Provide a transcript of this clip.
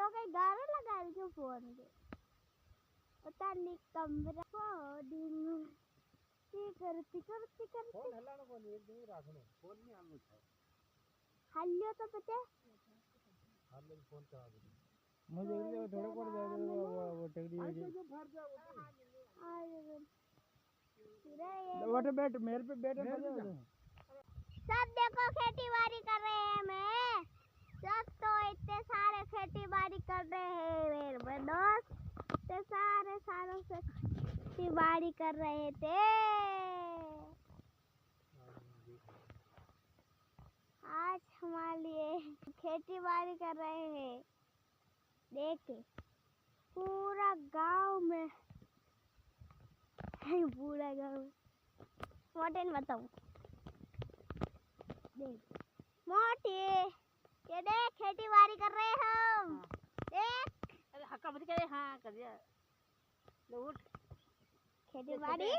तो कहीं गाना लगा रही फोन के पता नहीं कमरा फोन करती फोन हलानो कोनी एक दिन राखनो फोन नहीं हालनो छे हाल्यो तो पता हाल में फोन करा दे मुझे थोड़ा पड़ जाएगा वो टेडी है जो फट जा वो बैठ मेरे पे बैठ मजा सब देखो खेती बाड़ी कर रहे हैं मैं सब तो इतने सारे खेती बाड़ी कर रहे हैं मेरे दोस्त इतने सारे सालों से खेती बाड़ी कर रहे थे। आज हमारे लिए खेती बाड़ी कर रहे हैं देखे पूरा गांव में पूरा गांव मोटे ने बताऊं देख मोटी ये देख खेती बाड़ी कर रहे हम देख अरे हक्का मत करे हाँ कर दिया लो उठ खेती बाड़ी